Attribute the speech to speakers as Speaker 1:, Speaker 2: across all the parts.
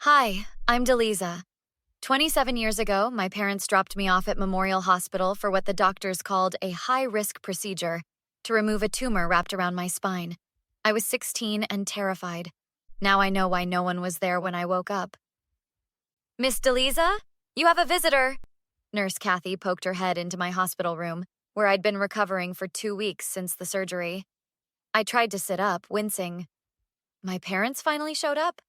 Speaker 1: Hi, I'm Delisa. 27 years ago, my parents dropped me off at Memorial Hospital for what the doctors called a high-risk procedure to remove a tumor wrapped around my spine. I was 16 and terrified. Now I know why no one was there when I woke up. Miss Delisa, you have a visitor. Nurse Kathy poked her head into my hospital room, where I'd been recovering for 2 weeks since the surgery. I tried to sit up, wincing. My parents finally showed up?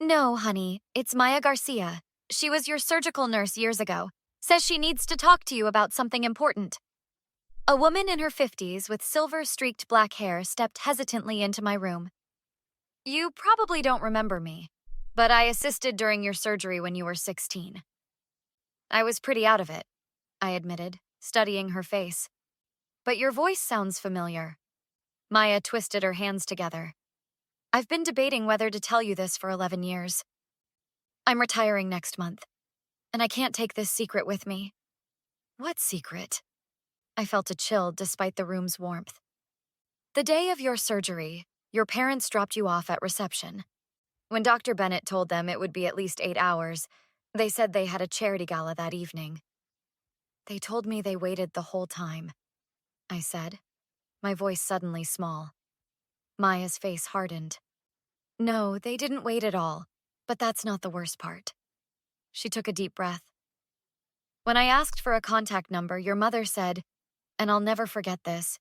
Speaker 1: No, honey, it's Maya Garcia. She was your surgical nurse years ago. Says she needs to talk to you about something important. A woman in her 50s with silver-streaked black hair stepped hesitantly into my room. You probably don't remember me, but I assisted during your surgery when you were 16. I was pretty out of it, I admitted, studying her face. But your voice sounds familiar. Maya twisted her hands together. I've been debating whether to tell you this for 11 years. I'm retiring next month, and I can't take this secret with me. What secret? I felt a chill despite the room's warmth. The day of your surgery, your parents dropped you off at reception. When Dr. Bennett told them it would be at least 8 hours, they said they had a charity gala that evening. They told me they waited the whole time, I said, my voice suddenly small. Maya's face hardened. No, they didn't wait at all, but that's not the worst part. She took a deep breath. When I asked for a contact number, your mother said, and I'll never forget this,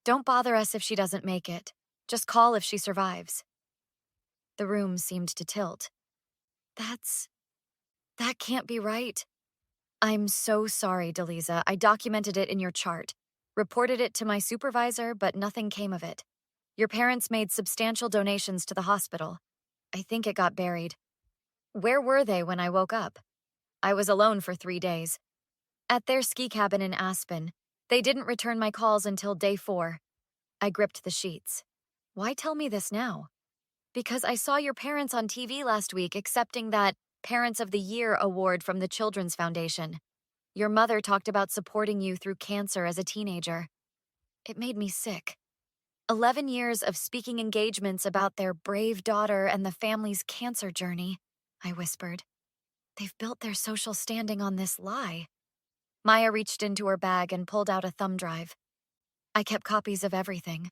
Speaker 1: don't bother us if she doesn't make it. Just call if she survives. The room seemed to tilt. That can't be right. I'm so sorry, Delisa. I documented it in your chart. Reported it to my supervisor, but nothing came of it. Your parents made substantial donations to the hospital. I think it got buried. Where were they when I woke up? I was alone for 3 days. At their ski cabin in Aspen. They didn't return my calls until day 4. I gripped the sheets. Why tell me this now? Because I saw your parents on TV last week accepting that Parents of the Year award from the Children's Foundation. Your mother talked about supporting you through cancer as a teenager. It made me sick. 11 years of speaking engagements about their brave daughter and the family's cancer journey, I whispered. They've built their social standing on this lie. Maya reached into her bag and pulled out a thumb drive. I kept copies of everything.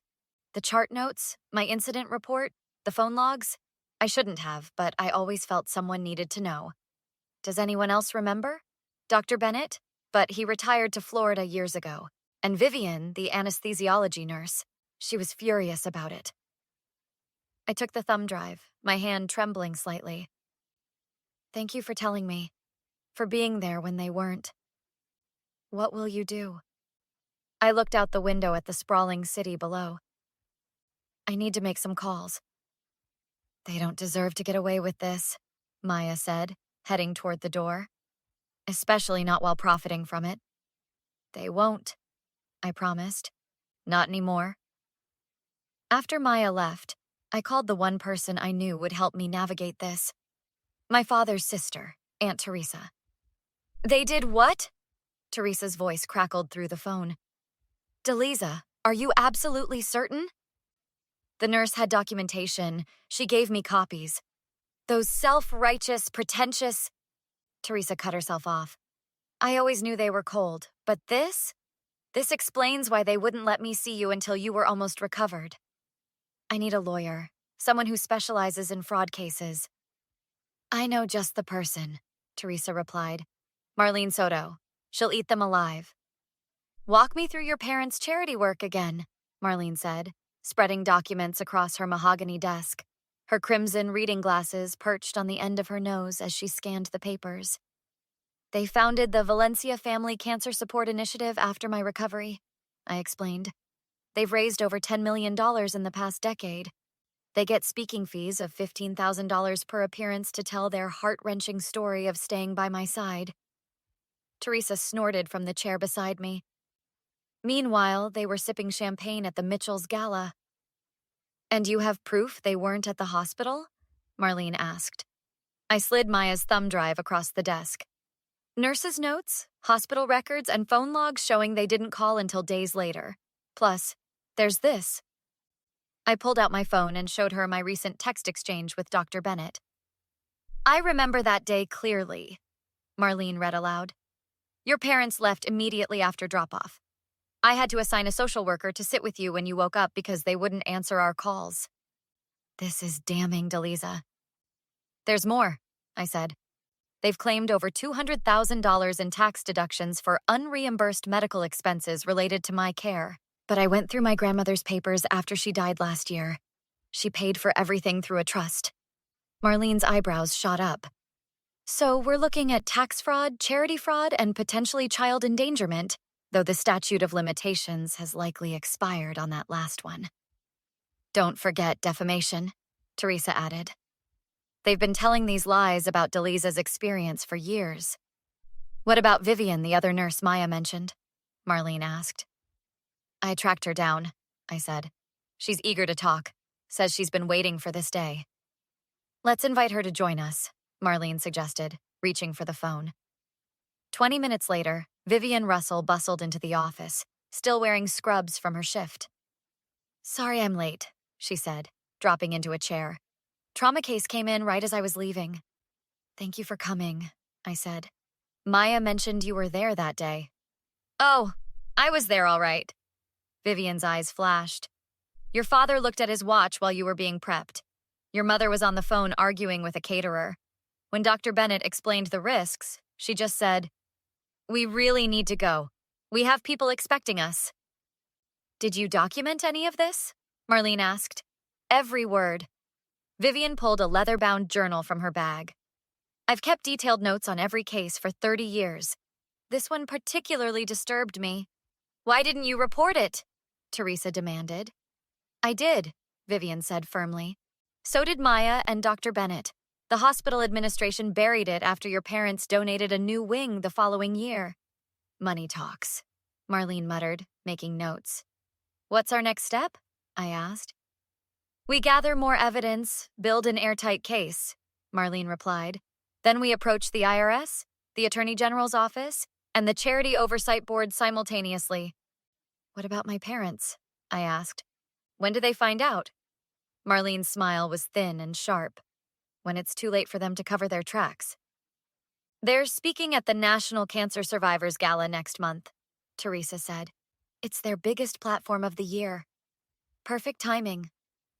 Speaker 1: The chart notes, my incident report, the phone logs. I shouldn't have, but I always felt someone needed to know. Does anyone else remember? Dr. Bennett? But he retired to Florida years ago. And Vivian, the anesthesiology nurse. She was furious about it. I took the thumb drive, my hand trembling slightly. Thank you for telling me. For being there when they weren't. What will you do? I looked out the window at the sprawling city below. I need to make some calls. They don't deserve to get away with this, Maya said, heading toward the door. Especially not while profiting from it. They won't, I promised. Not anymore. After Maya left, I called the one person I knew would help me navigate this. My father's sister, Aunt Teresa. They did what? Teresa's voice crackled through the phone. Delisa, are you absolutely certain? The nurse had documentation. She gave me copies. Those self-righteous, pretentious... Teresa cut herself off. I always knew they were cold, but this? This explains why they wouldn't let me see you until you were almost recovered. I need a lawyer, someone who specializes in fraud cases. I know just the person, Teresa replied. Marlene Soto. She'll eat them alive. Walk me through your parents' charity work again, Marlene said, spreading documents across her mahogany desk, her crimson reading glasses perched on the end of her nose as she scanned the papers. They founded the Valencia Family Cancer Support Initiative after my recovery, I explained. They've raised over $10 million in the past decade. They get speaking fees of $15,000 per appearance to tell their heart-wrenching story of staying by my side. Teresa snorted from the chair beside me. Meanwhile, they were sipping champagne at the Mitchell's gala. And you have proof they weren't at the hospital? Marlene asked. I slid Maya's thumb drive across the desk. Nurses' notes, hospital records, and phone logs showing they didn't call until days later. Plus, there's this. I pulled out my phone and showed her my recent text exchange with Dr. Bennett. I remember that day clearly, Marlene read aloud. Your parents left immediately after drop-off. I had to assign a social worker to sit with you when you woke up because they wouldn't answer our calls. This is damning, Delisa. There's more, I said. They've claimed over $200,000 in tax deductions for unreimbursed medical expenses related to my care. But I went through my grandmother's papers after she died last year. She paid for everything through a trust. Marlene's eyebrows shot up. So we're looking at tax fraud, charity fraud, and potentially child endangerment, though the statute of limitations has likely expired on that last one. Don't forget defamation, Teresa added. They've been telling these lies about Delisa's experience for years. What about Vivian, the other nurse Maya mentioned? Marlene asked. I tracked her down, I said. She's eager to talk, says she's been waiting for this day. Let's invite her to join us, Marlene suggested, reaching for the phone. 20 minutes later, Vivian Russell bustled into the office, still wearing scrubs from her shift. Sorry I'm late, she said, dropping into a chair. Trauma case came in right as I was leaving. Thank you for coming, I said. Maya mentioned you were there that day. Oh, I was there all right. Vivian's eyes flashed. Your father looked at his watch while you were being prepped. Your mother was on the phone arguing with a caterer. When Dr. Bennett explained the risks, she just said, We really need to go. We have people expecting us. Did you document any of this? Marlene asked. Every word. Vivian pulled a leather-bound journal from her bag. I've kept detailed notes on every case for 30 years. This one particularly disturbed me. Why didn't you report it? Teresa demanded. I did, Vivian said firmly. So did Maya and Dr. Bennett. The hospital administration buried it after your parents donated a new wing the following year. Money talks, Marlene muttered, making notes. What's our next step? I asked. We gather more evidence, build an airtight case, Marlene replied. Then we approach the IRS, the Attorney General's office, and the Charity Oversight Board simultaneously. What about my parents? I asked. When do they find out? Marlene's smile was thin and sharp. When it's too late for them to cover their tracks. They're speaking at the National Cancer Survivors Gala next month, Teresa said. It's their biggest platform of the year. Perfect timing,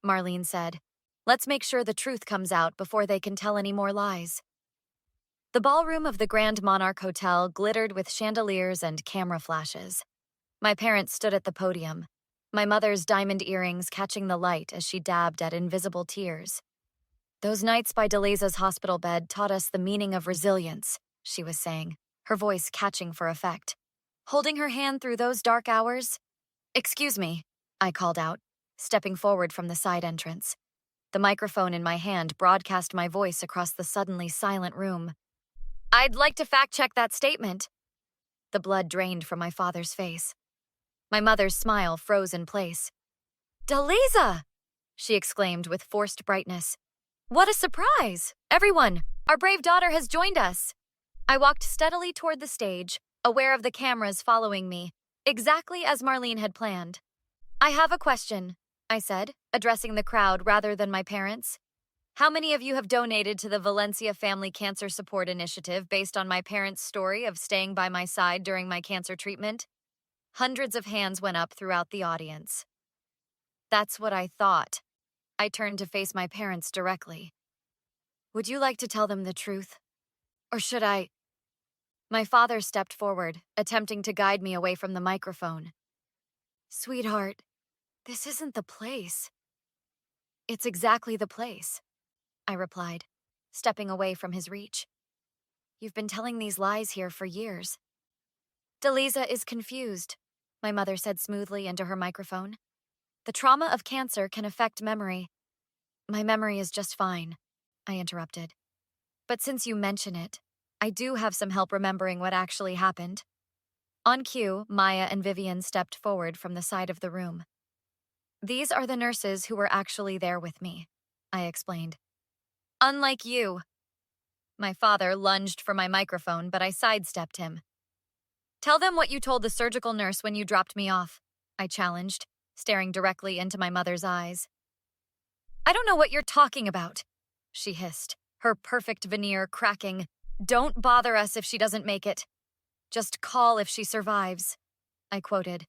Speaker 1: Marlene said. Let's make sure the truth comes out before they can tell any more lies. The ballroom of the Grand Monarch Hotel glittered with chandeliers and camera flashes. My parents stood at the podium, my mother's diamond earrings catching the light as she dabbed at invisible tears. Those nights by Delisa's hospital bed taught us the meaning of resilience, she was saying, her voice catching for effect. Holding her hand through those dark hours? Excuse me, I called out, stepping forward from the side entrance. The microphone in my hand broadcast my voice across the suddenly silent room. I'd like to fact-check that statement. The blood drained from my father's face. My mother's smile froze in place. Delisa! She exclaimed with forced brightness. What a surprise! Everyone, our brave daughter has joined us. I walked steadily toward the stage, aware of the cameras following me, exactly as Marlene had planned. I have a question, I said, addressing the crowd rather than my parents. How many of you have donated to the Valencia Family Cancer Support Initiative based on my parents' story of staying by my side during my cancer treatment? Hundreds of hands went up throughout the audience. That's what I thought. I turned to face my parents directly. Would you like to tell them the truth? Or should I? My father stepped forward, attempting to guide me away from the microphone. Sweetheart, this isn't the place. It's exactly the place, I replied, stepping away from his reach. You've been telling these lies here for years. Delisa is confused, my mother said smoothly into her microphone. The trauma of cancer can affect memory. My memory is just fine, I interrupted. But since you mention it, I do have some help remembering what actually happened. On cue, Maya and Vivian stepped forward from the side of the room. These are the nurses who were actually there with me, I explained. Unlike you. My father lunged for my microphone, but I sidestepped him. Tell them what you told the surgical nurse when you dropped me off, I challenged, staring directly into my mother's eyes. I don't know what you're talking about, she hissed. her perfect veneer cracking. "Don't bother us if she doesn't make it. Just call if she survives," I quoted.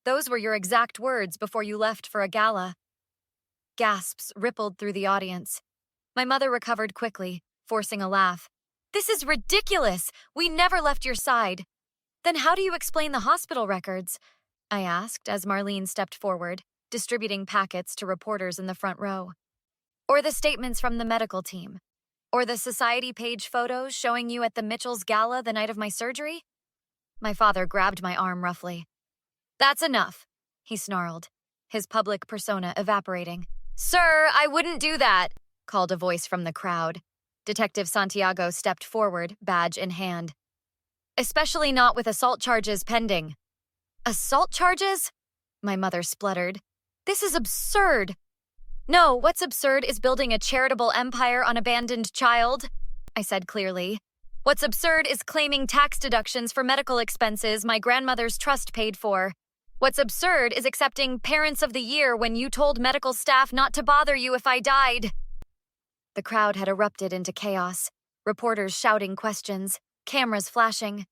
Speaker 1: "Those were your exact words before you left for a gala." Gasps rippled through the audience. My mother recovered quickly, forcing a laugh. "This is ridiculous! We never left your side." "Then how do you explain the hospital records?" I asked as Marlene stepped forward, distributing packets to reporters in the front row. "Or the statements from the medical team? Or the society page photos showing you at the Mitchell's gala the night of my surgery?" My father grabbed my arm roughly. "That's enough," he snarled, his public persona evaporating. "Sir, I wouldn't do that," called a voice from the crowd. Detective Santiago stepped forward, badge in hand. "Especially not with assault charges pending." "Assault charges?" My mother spluttered. "This is absurd." "No, what's absurd is building a charitable empire on abandoned child," I said clearly. "What's absurd is claiming tax deductions for medical expenses my grandmother's trust paid for. What's absurd is accepting Parents of the Year when you told medical staff not to bother you if I died." The crowd had erupted into chaos, reporters shouting questions, cameras flashing.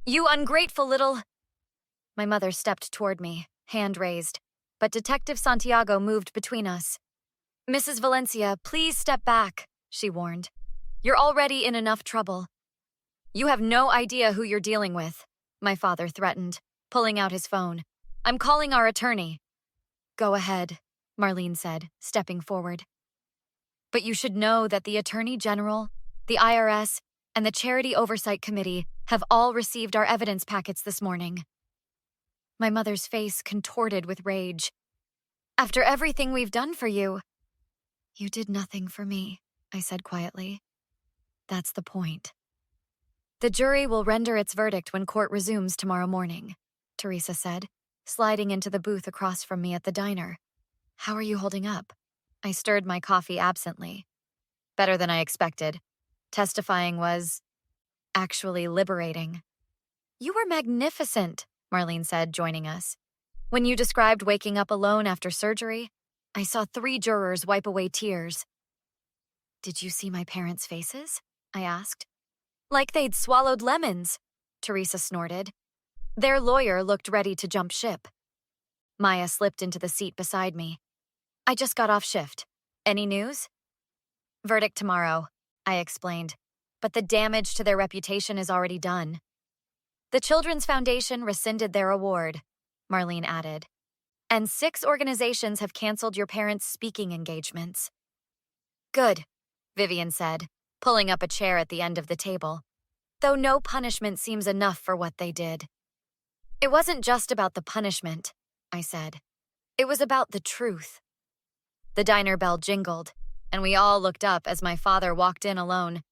Speaker 1: "You ungrateful little—" My mother stepped toward me, hand raised, but Detective Santiago moved between us. "Mrs. Valencia, please step back," she warned. "You're already in enough trouble." "You have no idea who you're dealing with," my father threatened, pulling out his phone. "I'm calling our attorney." "Go ahead," Marlene said, stepping forward. "But you should know that the Attorney General, the IRS, and the Charity Oversight Committee have all received our evidence packets this morning." My mother's face contorted with rage. "After everything we've done for you—" "You did nothing for me," I said quietly. "That's the point." "The jury will render its verdict when court resumes tomorrow morning," Teresa said, sliding into the booth across from me at the diner. "How are you holding up?" I stirred my coffee absently. "Better than I expected. Testifying was actually liberating." "You were magnificent," Marlene said, joining us. "When you described waking up alone after surgery, I saw 3 jurors wipe away tears." "Did you see my parents' faces?" I asked. "Like they'd swallowed lemons," Teresa snorted. Their lawyer looked ready to jump ship. Maya slipped into the seat beside me. "I just got off shift. Any news?" "Verdict tomorrow," I explained, "but the damage to their reputation is already done." "The Children's Foundation rescinded their award," Marlene added. "And 6 organizations have canceled your parents' speaking engagements." "Good," Vivian said, pulling up a chair at the end of the table. "Though no punishment seems enough for what they did." "It wasn't just about the punishment," I said. "It was about the truth." The diner bell jingled, and we all looked up as my father walked in alone.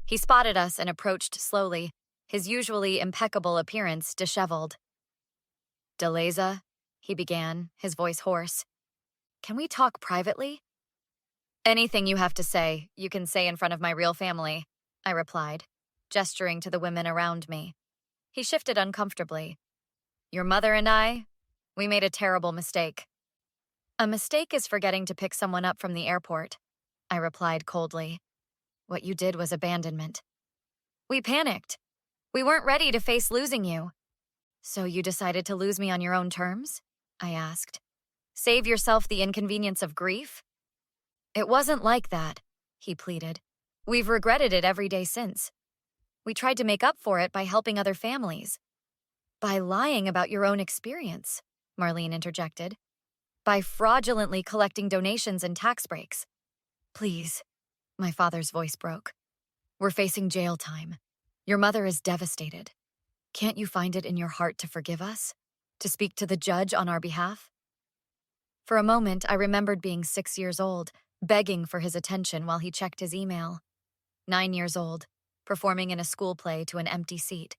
Speaker 1: He spotted us and approached slowly, his usually impeccable appearance disheveled. "Deleza," he began, his voice hoarse. "Can we talk privately?" "Anything you have to say, you can say in front of my real family," I replied, gesturing to the women around me. He shifted uncomfortably. "Your mother and I, we made a terrible mistake." "A mistake is forgetting to pick someone up from the airport," I replied coldly. "What you did was abandonment." "We panicked. We weren't ready to face losing you." "So you decided to lose me on your own terms?" I asked. "Save yourself the inconvenience of grief?" "It wasn't like that," he pleaded. "We've regretted it every day since. We tried to make up for it by helping other families." "By lying about your own experience," Marlene interjected. "By fraudulently collecting donations and tax breaks." "Please," my father's voice broke. "We're facing jail time. Your mother is devastated. Can't you find it in your heart to forgive us? To speak to the judge on our behalf?" For a moment, I remembered being 6 years old, begging for his attention while he checked his email. 9 years old, performing in a school play to an empty seat.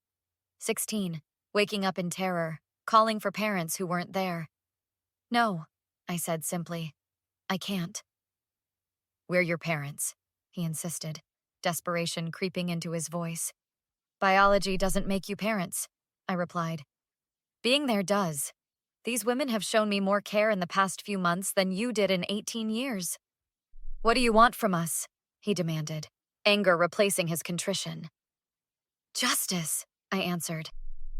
Speaker 1: 16, waking up in terror, calling for parents who weren't there. "No," I said simply. "I can't." "We're your parents," he insisted, desperation creeping into his voice. "Biology doesn't make you parents," I replied. "Being there does. These women have shown me more care in the past few months than you did in 18 years. "What do you want from us?" he demanded. anger replacing his contrition. Justice, I answered.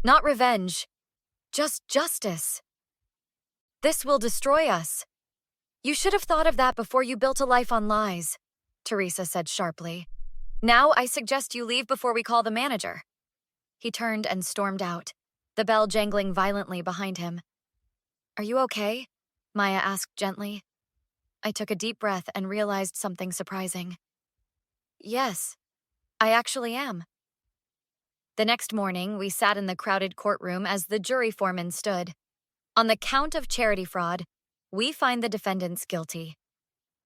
Speaker 1: Not revenge. Just justice. This will destroy us. You should have thought of that before you built a life on lies, Teresa said sharply. Now I suggest you leave before we call the manager. He turned and stormed out, the bell jangling violently behind him. Are you okay? Maya asked gently. I took a deep breath and realized something surprising. Yes, I actually am. The next morning, we sat in the crowded courtroom as the jury foreman stood. On the count of charity fraud, we find the defendants guilty.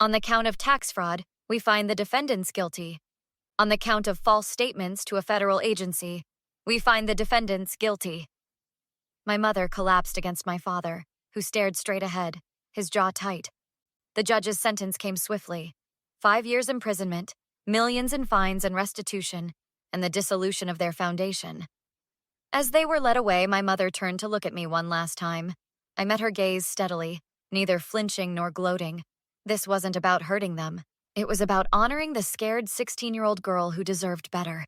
Speaker 1: On the count of tax fraud, we find the defendants guilty. On the count of false statements to a federal agency, we find the defendants guilty. My mother collapsed against my father, who stared straight ahead, his jaw tight. The judge's sentence came swiftly. 5 years imprisonment, millions in fines and restitution, and the dissolution of their foundation. As they were led away, my mother turned to look at me one last time. I met her gaze steadily, neither flinching nor gloating. This wasn't about hurting them. It was about honoring the scared 16-year-old girl who deserved better.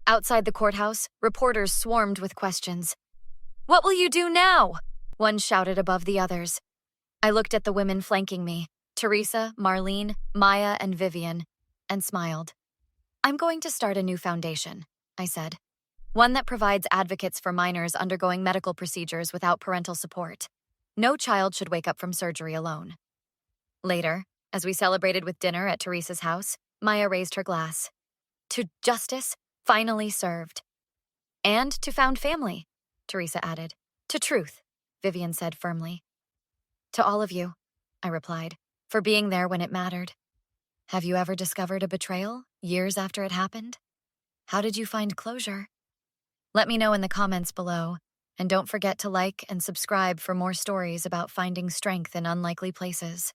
Speaker 1: Outside the courthouse, reporters swarmed with questions. What will you do now? One shouted above the others. I looked at the women flanking me, Teresa, Marlene, Maya, and Vivian, and smiled. I'm going to start a new foundation, I said. One that provides advocates for minors undergoing medical procedures without parental support. No child should wake up from surgery alone. Later, as we celebrated with dinner at Teresa's house, Maya raised her glass. To justice, finally served. And to found family, Teresa added. To truth, Vivian said firmly. To all of you, I replied, for being there when it mattered. Have you ever discovered a betrayal, years after it happened? How did you find closure? Let me know in the comments below, and don't forget to like and subscribe for more stories about finding strength in unlikely places.